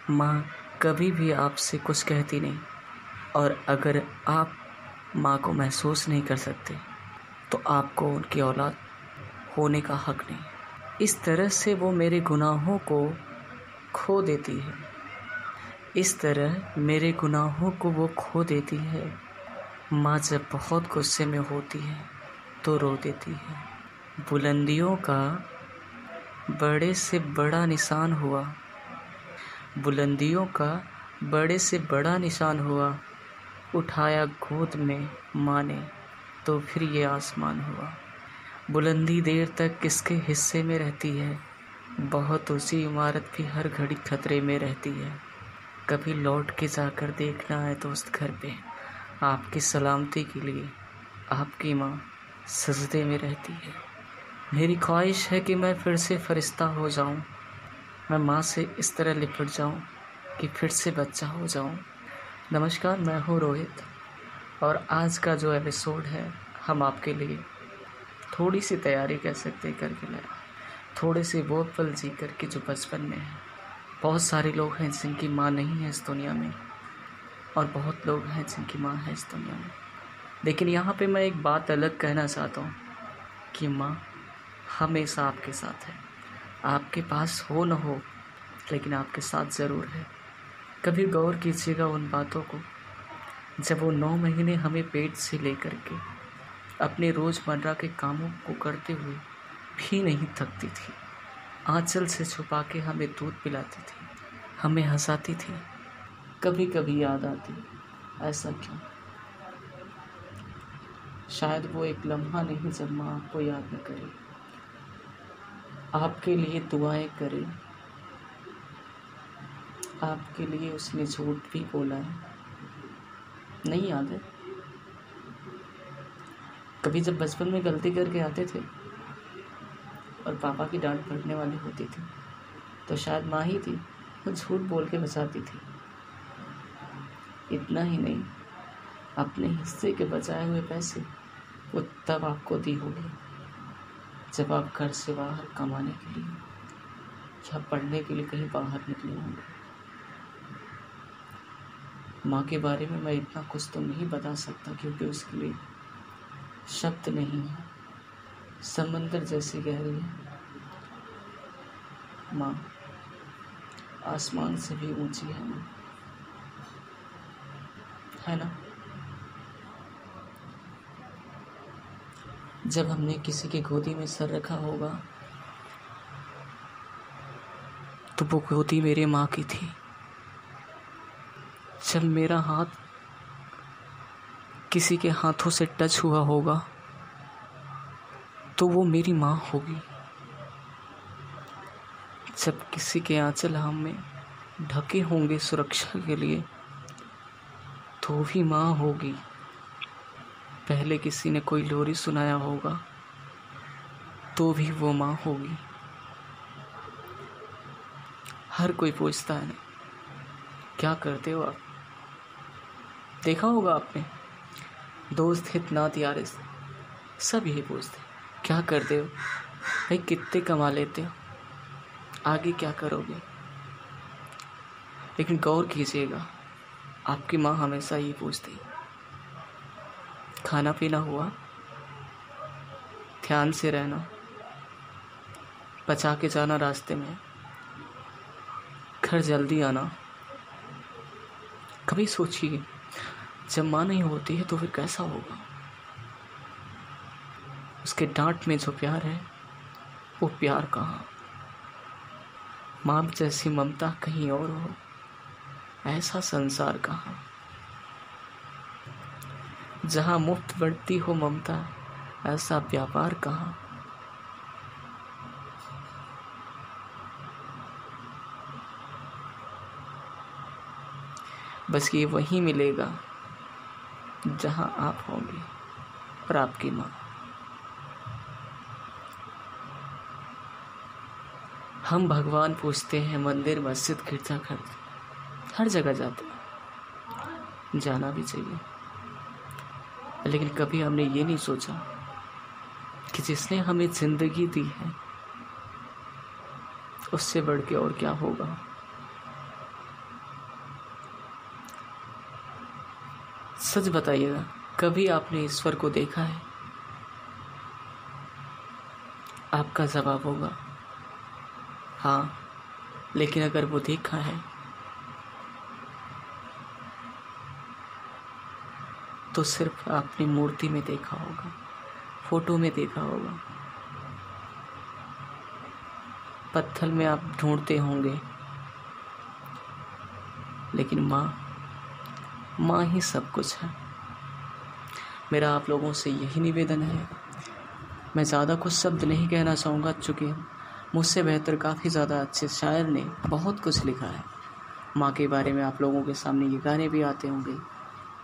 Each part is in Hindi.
माँ कभी भी आपसे कुछ कहती नहीं, और अगर आप माँ को महसूस नहीं कर सकते तो आपको उनकी औलाद होने का हक नहीं। इस तरह से वो मेरे गुनाहों को खो देती है, इस तरह मेरे गुनाहों को वो खो देती है। माँ जब बहुत गुस्से में होती है तो रो देती है। बुलंदियों का बड़े से बड़ा निशान हुआ, बुलंदियों का बड़े से बड़ा निशान हुआ, उठाया गोद में माँ ने तो फिर ये आसमान हुआ। बुलंदी देर तक किसके हिस्से में रहती है, बहुत ऊंची इमारत भी हर घड़ी खतरे में रहती है। कभी लौट के जाकर देखना है दोस्त घर पे, आपकी सलामती के लिए आपकी माँ सजदे में रहती है। मेरी ख्वाहिश है कि मैं फिर से फरिश्ता हो जाऊं, मैं माँ से इस तरह लिपट जाऊं कि फिर से बच्चा हो जाऊं। नमस्कार, मैं हूँ रोहित, और आज का जो एपिसोड है हम आपके लिए थोड़ी सी तैयारी कह सकते करके लाए, थोड़े से वो पल जी कर के जो बचपन में है। बहुत सारे लोग हैं जिनकी माँ नहीं है इस दुनिया में, और बहुत लोग हैं जिनकी माँ है इस दुनिया में। लेकिन यहाँ पे मैं एक बात अलग कहना चाहता हूँ कि माँ हमेशा आपके साथ है। आपके पास हो न हो, लेकिन आपके साथ ज़रूर है। कभी गौर कीजिएगा उन बातों को, जब वो 9 महीने हमें पेट से लेकर के अपने रोज़मर्रा के कामों को करते हुए भी नहीं थकती थी। आंचल से छुपा के हमें दूध पिलाती थी, हमें हंसाती थी। कभी कभी याद आती, ऐसा क्यों? शायद वो एक लम्हा नहीं जब माँ आपको याद न करे, आपके लिए दुआएं करे। आपके लिए उसने झूठ भी बोला है, नहीं याद है? कभी जब बचपन में गलती करके आते थे और पापा की डांट पड़ने वाली होती थी, तो शायद माँ ही थी वो झूठ बोल के बचाती थी। इतना ही नहीं, अपने हिस्से के बचाए हुए पैसे वो तब आपको दी होगी जब आप घर से बाहर कमाने के लिए या पढ़ने के लिए कहीं बाहर निकले होंगे। माँ के बारे में मैं इतना कुछ तो नहीं बता सकता, क्योंकि उसके लिए शब्द नहीं है। समंदर जैसी गहरी है माँ, आसमान से भी ऊंची है माँ, है ना? जब हमने किसी की गोदी में सर रखा होगा तो वो गोदी मेरे माँ की थी। जब मेरा हाथ किसी के हाथों से टच हुआ होगा तो वो मेरी माँ होगी। जब किसी के आंचल हमें ढके होंगे सुरक्षा के लिए तो भी माँ होगी। पहले किसी ने कोई लोरी सुनाया होगा तो भी वो माँ होगी। हर कोई पूछता है, क्या करते हो आप? देखा होगा आपने, दोस्त हित नात यार सब यही पूछते, क्या करते हो भाई, कितने कमा लेते हो, आगे क्या करोगे? लेकिन गौर कीजिएगा, आपकी माँ हमेशा ये पूछती, खाना पीना हुआ, ध्यान से रहना, बचा के जाना रास्ते में, घर जल्दी आना। कभी सोचिए, जब माँ नहीं होती है तो फिर कैसा होगा? उसके डांट में जो प्यार है वो प्यार कहाँ? माँ जैसी ममता कहीं और हो, ऐसा संसार कहाँ? जहाँ मुफ्त बढ़ती हो ममता, ऐसा व्यापार कहाँ? बस ये वहीं मिलेगा जहाँ आप होंगे और आपकी माँ। हम भगवान पूछते हैं, मंदिर मस्जिद गिरजाघर हर जगह जाते हैं, जाना भी चाहिए। लेकिन कभी हमने ये नहीं सोचा कि जिसने हमें जिंदगी दी है उससे बढ़ के और क्या होगा। सच बताइएगा, कभी आपने ईश्वर को देखा है? आपका जवाब होगा हाँ, लेकिन अगर वो देखा है तो सिर्फ आपने मूर्ति में देखा होगा, फोटो में देखा होगा, पत्थर में आप ढूंढते होंगे, लेकिन माँ ही सब कुछ है। मेरा आप लोगों से यही निवेदन है। मैं ज़्यादा कुछ शब्द नहीं कहना चाहूँगा, चूँकि मुझसे बेहतर काफ़ी ज़्यादा अच्छे शायर ने बहुत कुछ लिखा है माँ के बारे में। आप लोगों के सामने ये गाने भी आते होंगे।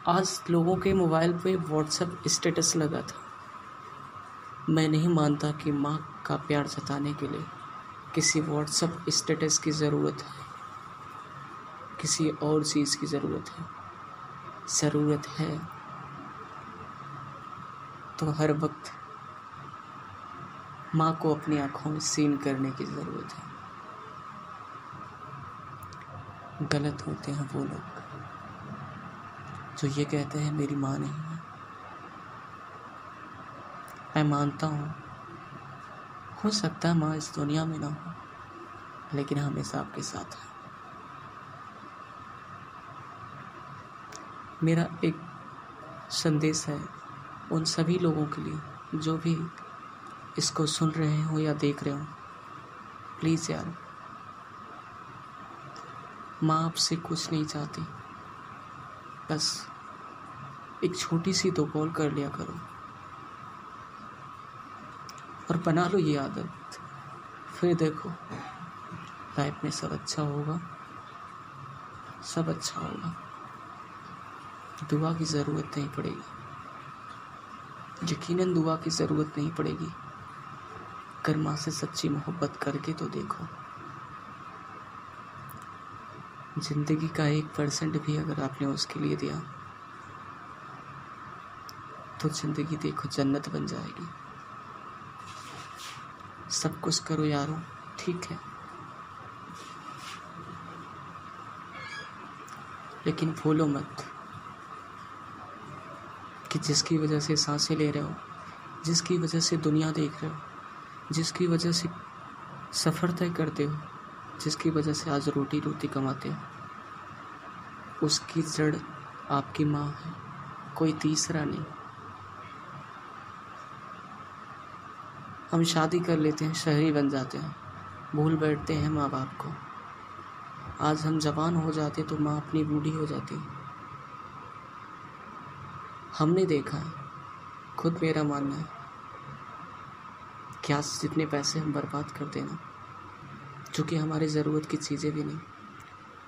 आज लोगों के मोबाइल पे व्हाट्सएप स्टेटस लगा था। मैं नहीं मानता कि माँ का प्यार जताने के लिए किसी व्हाट्सएप स्टेटस की ज़रूरत है, किसी और चीज़ की ज़रूरत है। ज़रूरत है तो हर वक्त माँ को अपनी आँखों में सीन करने की ज़रूरत है। गलत होते हैं वो लोग जो ये कहते हैं मेरी माँ नहीं है। मैं मानता हूँ हो सकता है माँ इस दुनिया में ना हो, लेकिन हमेशा आपके साथ है। मेरा एक संदेश है उन सभी लोगों के लिए जो भी इसको सुन रहे हो या देख रहे हो। प्लीज़ यार, माँ आपसे कुछ नहीं चाहती, बस एक छोटी सी तो कॉल कर लिया करो और बना लो ये आदत। फिर देखो लाइफ में सब अच्छा होगा, सब अच्छा होगा। दुआ की ज़रूरत नहीं पड़ेगी, यकीनन दुआ की ज़रूरत नहीं पड़ेगी। अगर माँ से सच्ची मोहब्बत करके तो देखो, जिंदगी का 1% भी अगर आपने उसके लिए दिया तो जिंदगी देखो जन्नत बन जाएगी। सब कुछ करो यारों, ठीक है, लेकिन भूलो मत कि जिसकी वजह से सांसें ले रहे हो, जिसकी वजह से दुनिया देख रहे हो, जिसकी वजह से सफ़र तय करते हो, जिसकी वजह से आज रोटी रोटी कमाते हो, उसकी जड़ आपकी माँ है, कोई तीसरा नहीं। हम शादी कर लेते हैं, शहरी बन जाते हैं, भूल बैठते हैं माँ बाप को। आज हम जवान हो जाते तो माँ अपनी बूढ़ी हो जाती। हमने देखा है, खुद मेरा मानना है कि आज जितने पैसे हम बर्बाद करते हैं ना, चूँकि हमारी ज़रूरत की चीज़ें भी नहीं,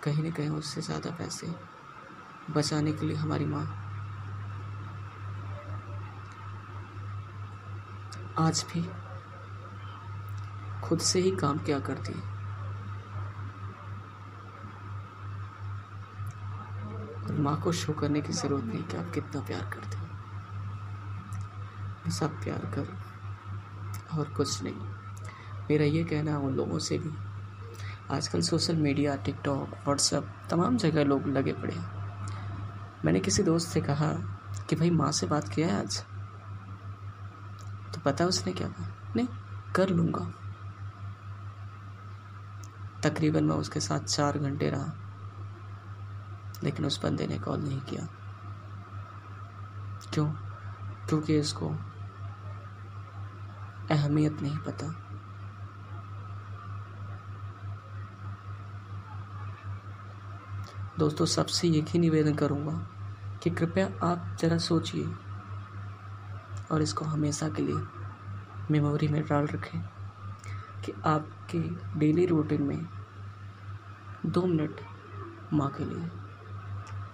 कहीं ना कहीं उससे ज़्यादा पैसे बचाने के लिए हमारी माँ आज भी खुद से ही काम किया करती है। और माँ को शो करने की ज़रूरत नहीं कि आप कितना प्यार करते हो, बस आप प्यार करो और कुछ नहीं। मेरा ये कहना है उन लोगों से भी, आजकल सोशल मीडिया, टिकटॉक, व्हाट्सएप, तमाम जगह लोग लगे पड़े हैं। मैंने किसी दोस्त से कहा कि भाई माँ से बात किया है आज? तो पता उसने क्या कहा? नहीं, कर लूँगा। तकरीबन मैं उसके साथ 4 घंटे रहा, लेकिन उस बंदे ने कॉल नहीं किया। क्यों? क्योंकि इसको अहमियत नहीं पता। दोस्तों, सबसे एक ही निवेदन करूँगा कि कृपया आप ज़रा सोचिए और इसको हमेशा के लिए मेमोरी में डाल रखें कि आपके डेली रूटीन में 2 मिनट माँ के लिए,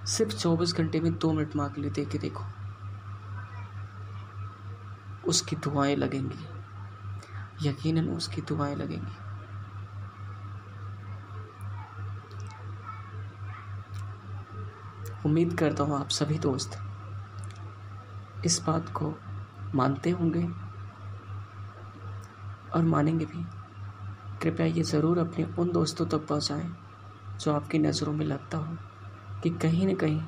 सिर्फ 24 घंटे में 2 मिनट माँ के लिए दे के देखो, उसकी दुआएं लगेंगी, यकीनन उसकी दुआएं लगेंगी। उम्मीद करता हूँ आप सभी दोस्त इस बात को मानते होंगे और मानेंगे भी। कृपया ये ज़रूर अपने उन दोस्तों तक पहुँचाएं जो आपकी नज़रों में लगता हो कि कहीं न कहीं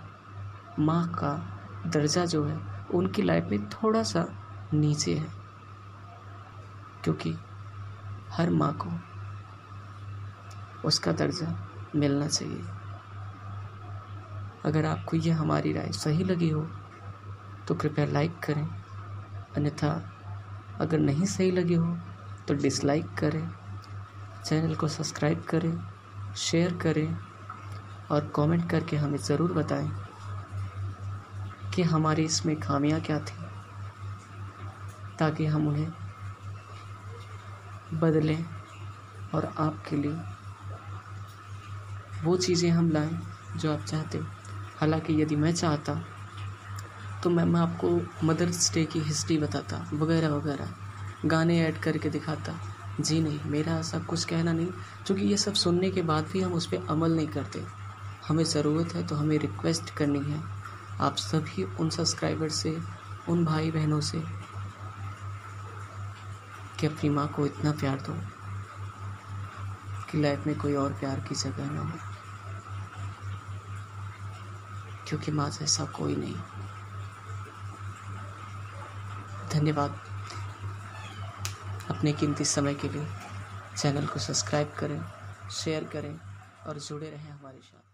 माँ का दर्जा जो है उनकी लाइफ में थोड़ा सा नीचे है, क्योंकि हर माँ को उसका दर्जा मिलना चाहिए। अगर आपको ये हमारी राय सही लगी हो तो कृपया लाइक करें, अन्यथा अगर नहीं सही लगी हो तो डिसलाइक करें। चैनल को सब्सक्राइब करें, शेयर करें और कमेंट करके हमें ज़रूर बताएं कि हमारी इसमें खामियां क्या थी, ताकि हम उन्हें बदलें और आपके लिए वो चीज़ें हम लाएं जो आप चाहते हो। हालांकि यदि मैं चाहता तो मैं आपको मदर्स डे की हिस्ट्री बताता वगैरह वगैरह, गाने ऐड करके दिखाता। जी नहीं, मेरा ऐसा कुछ कहना नहीं, क्योंकि ये सब सुनने के बाद भी हम उस पर अमल नहीं करते। हमें ज़रूरत है तो हमें रिक्वेस्ट करनी है आप सभी उन सब्सक्राइबर से, उन भाई बहनों से, कि अपनी माँ को इतना प्यार दो कि लाइफ में कोई और प्यार की जगह ना हो, क्योंकि माँ जैसा कोई नहीं। धन्यवाद अपने कीमती समय के लिए। चैनल को सब्सक्राइब करें, शेयर करें और जुड़े रहें हमारे साथ।